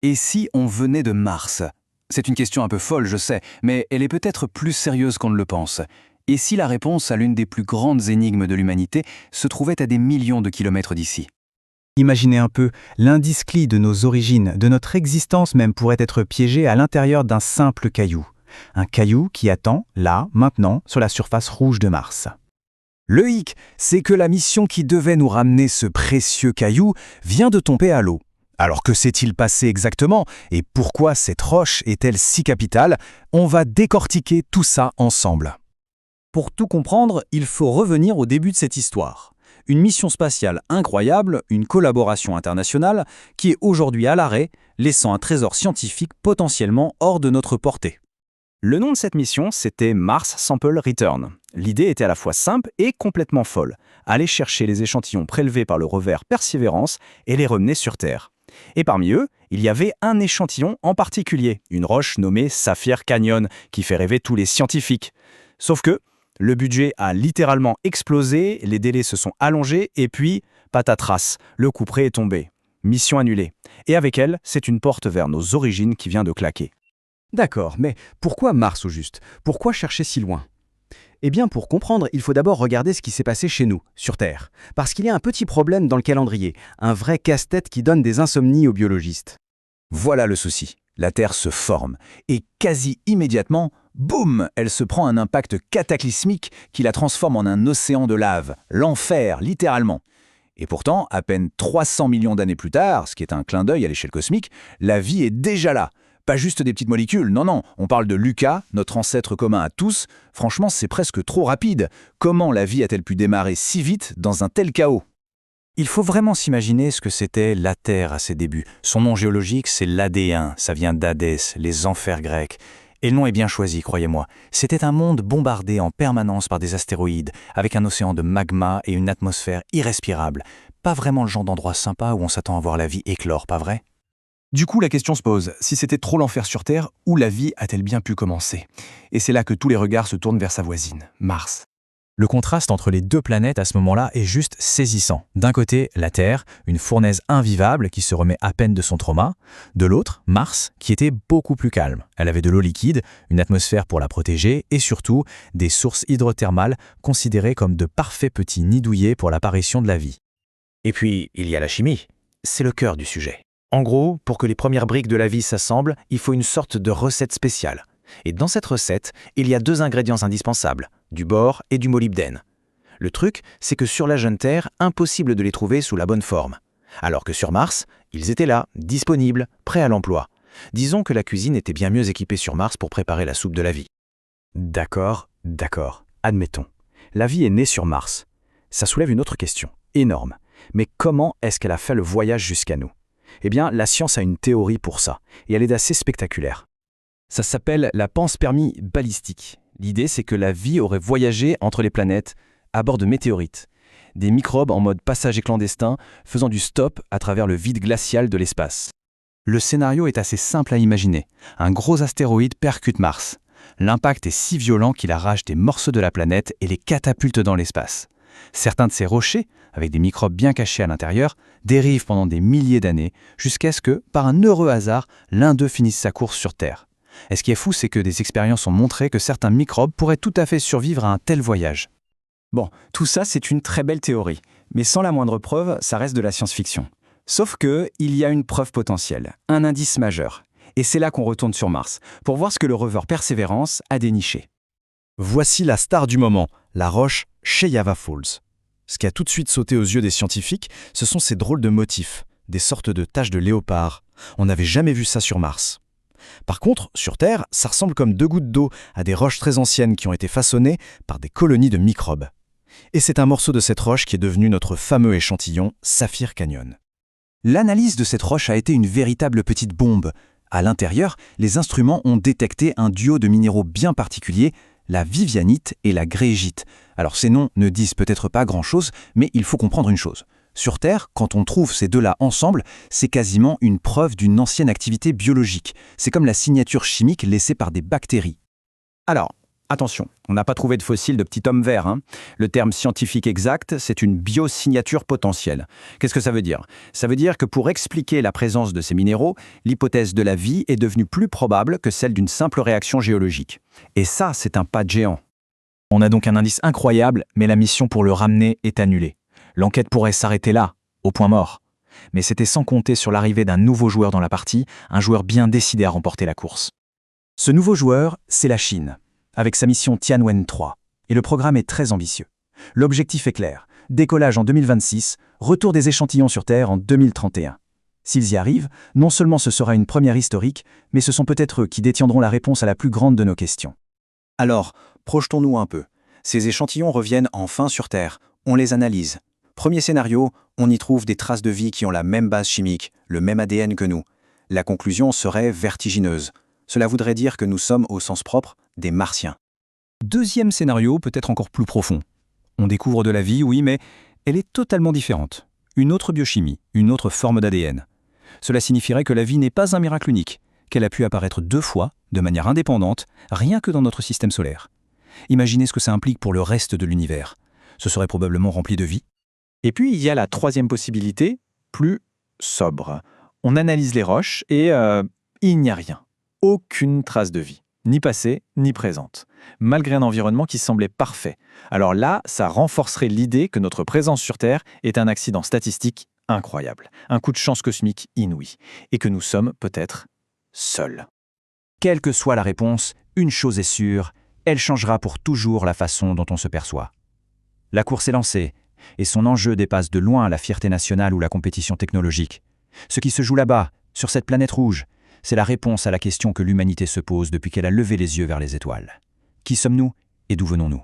Et si on venait de Mars? C'est une question un peu folle, je sais, mais elle est peut-être plus sérieuse qu'on ne le pense. Et si la réponse à l'une des plus grandes énigmes de l'humanité se trouvait à des millions de kilomètres d'ici? Imaginez un peu, l'indice clé de nos origines, de notre existence même pourrait être piégé à l'intérieur d'un simple caillou. Un caillou qui attend, là, maintenant, sur la surface rouge de Mars. Le hic, c'est que la mission qui devait nous ramener ce précieux caillou vient de tomber à l'eau. Alors que s'est-il passé exactement et pourquoi cette roche est-elle si capitale? On va décortiquer tout ça ensemble. Pour tout comprendre, il faut revenir au début de cette histoire. Une mission spatiale incroyable, une collaboration internationale, qui est aujourd'hui à l'arrêt, laissant un trésor scientifique potentiellement hors de notre portée. Le nom de cette mission, c'était Mars Sample Return. L'idée était à la fois simple et complètement folle. Aller chercher les échantillons prélevés par le rover Perseverance et les ramener sur Terre. Et parmi eux, il y avait un échantillon en particulier, une roche nommée Saphir Canyon, qui fait rêver tous les scientifiques. Sauf que le budget a littéralement explosé, les délais se sont allongés et puis, patatras, le couperet est tombé. Mission annulée. Et avec elle, c'est une porte vers nos origines qui vient de claquer. D'accord, mais pourquoi Mars au juste? Pourquoi chercher si loin? Eh bien, pour comprendre, il faut d'abord regarder ce qui s'est passé chez nous, sur Terre. Parce qu'il y a un petit problème dans le calendrier, un vrai casse-tête qui donne des insomnies aux biologistes. Voilà le souci. La Terre se forme et quasi immédiatement, boum, elle se prend un impact cataclysmique qui la transforme en un océan de lave, l'enfer littéralement. Et pourtant, à peine 300 millions d'années plus tard, ce qui est un clin d'œil à l'échelle cosmique, la vie est déjà là. Pas juste des petites molécules, non, on parle de Lucas, notre ancêtre commun à tous. Franchement, c'est presque trop rapide. Comment la vie a-t-elle pu démarrer si vite dans un tel chaos? Il faut vraiment s'imaginer ce que c'était la Terre à ses débuts. Son nom géologique, c'est l'Adéen, ça vient d'Hadès, les enfers grecs. Et le nom est bien choisi, croyez-moi. C'était un monde bombardé en permanence par des astéroïdes, avec un océan de magma et une atmosphère irrespirable. Pas vraiment le genre d'endroit sympa où on s'attend à voir la vie éclore, pas vrai? Du coup, la question se pose, si c'était trop l'enfer sur Terre, où la vie a-t-elle bien pu commencer? Et c'est là que tous les regards se tournent vers sa voisine, Mars. Le contraste entre les deux planètes à ce moment-là est juste saisissant. D'un côté, la Terre, une fournaise invivable qui se remet à peine de son trauma. De l'autre, Mars, qui était beaucoup plus calme. Elle avait de l'eau liquide, une atmosphère pour la protéger et surtout des sources hydrothermales considérées comme de parfaits petits nids douillets pour l'apparition de la vie. Et puis, il y a la chimie. C'est le cœur du sujet. En gros, pour que les premières briques de la vie s'assemblent, il faut une sorte de recette spéciale. Et dans cette recette, il y a deux ingrédients indispensables, du bore et du molybdène. Le truc, c'est que sur la jeune Terre, impossible de les trouver sous la bonne forme. Alors que sur Mars, ils étaient là, disponibles, prêts à l'emploi. Disons que la cuisine était bien mieux équipée sur Mars pour préparer la soupe de la vie. D'accord, admettons. La vie est née sur Mars. Ça soulève une autre question, énorme. Mais comment est-ce qu'elle a fait le voyage jusqu'à nous? Eh bien, la science a une théorie pour ça, et elle est assez spectaculaire. Ça s'appelle la panspermie balistique. L'idée, c'est que la vie aurait voyagé entre les planètes à bord de météorites. Des microbes en mode passager clandestin faisant du stop à travers le vide glacial de l'espace. Le scénario est assez simple à imaginer. Un gros astéroïde percute Mars. L'impact est si violent qu'il arrache des morceaux de la planète et les catapulte dans l'espace. Certains de ces rochers, avec des microbes bien cachés à l'intérieur, dérivent pendant des milliers d'années, jusqu'à ce que, par un heureux hasard, l'un d'eux finisse sa course sur Terre. Et ce qui est fou, c'est que des expériences ont montré que certains microbes pourraient tout à fait survivre à un tel voyage. Bon, tout ça, c'est une très belle théorie. Mais sans la moindre preuve, ça reste de la science-fiction. Sauf que, il y a une preuve potentielle, un indice majeur. Et c'est là qu'on retourne sur Mars, pour voir ce que le rover Perseverance a déniché. Voici la star du moment, la roche Cheyava Falls. Ce qui a tout de suite sauté aux yeux des scientifiques, ce sont ces drôles de motifs, des sortes de taches de léopard. On n'avait jamais vu ça sur Mars. Par contre, sur Terre, ça ressemble comme deux gouttes d'eau à des roches très anciennes qui ont été façonnées par des colonies de microbes. Et c'est un morceau de cette roche qui est devenu notre fameux échantillon Saphir Canyon. L'analyse de cette roche a été une véritable petite bombe. À l'intérieur, les instruments ont détecté un duo de minéraux bien particuliers, la vivianite et la gréégite. Alors ces noms ne disent peut-être pas grand-chose, mais il faut comprendre une chose. Sur Terre, quand on trouve ces deux-là ensemble, c'est quasiment une preuve d'une ancienne activité biologique. C'est comme la signature chimique laissée par des bactéries. Alors, Attention, on n'a pas trouvé de fossile de petit homme vert, hein. Le terme scientifique exact, c'est une biosignature potentielle. Qu'est-ce que ça veut dire? Ça veut dire que pour expliquer la présence de ces minéraux, l'hypothèse de la vie est devenue plus probable que celle d'une simple réaction géologique. Et ça, c'est un pas de géant. On a donc un indice incroyable, mais la mission pour le ramener est annulée. L'enquête pourrait s'arrêter là, au point mort. Mais c'était sans compter sur l'arrivée d'un nouveau joueur dans la partie, un joueur bien décidé à remporter la course. Ce nouveau joueur, c'est la Chine, avec sa mission Tianwen-3. Et le programme est très ambitieux. L'objectif est clair, décollage en 2026, retour des échantillons sur Terre en 2031. S'ils y arrivent, non seulement ce sera une première historique, mais ce sont peut-être eux qui détiendront la réponse à la plus grande de nos questions. Alors, projetons-nous un peu. Ces échantillons reviennent enfin sur Terre. On les analyse. Premier scénario, on y trouve des traces de vie qui ont la même base chimique, le même ADN que nous. La conclusion serait vertigineuse. Cela voudrait dire que nous sommes, au sens propre, des Martiens. Deuxième scénario, peut-être encore plus profond. On découvre de la vie, oui, mais elle est totalement différente. Une autre biochimie, une autre forme d'ADN. Cela signifierait que la vie n'est pas un miracle unique, qu'elle a pu apparaître 2 fois, de manière indépendante, rien que dans notre système solaire. Imaginez ce que ça implique pour le reste de l'univers. Ce serait probablement rempli de vie. Et puis, il y a la troisième possibilité, plus sobre. On analyse les roches et il n'y a rien. Aucune trace de vie, ni passée, ni présente, malgré un environnement qui semblait parfait. Alors là, ça renforcerait l'idée que notre présence sur Terre est un accident statistique incroyable, un coup de chance cosmique inouï, et que nous sommes peut-être seuls. Quelle que soit la réponse, une chose est sûre, elle changera pour toujours la façon dont on se perçoit. La course est lancée, et son enjeu dépasse de loin la fierté nationale ou la compétition technologique. Ce qui se joue là-bas, sur cette planète rouge, c'est la réponse à la question que l'humanité se pose depuis qu'elle a levé les yeux vers les étoiles. Qui sommes-nous et d'où venons-nous ?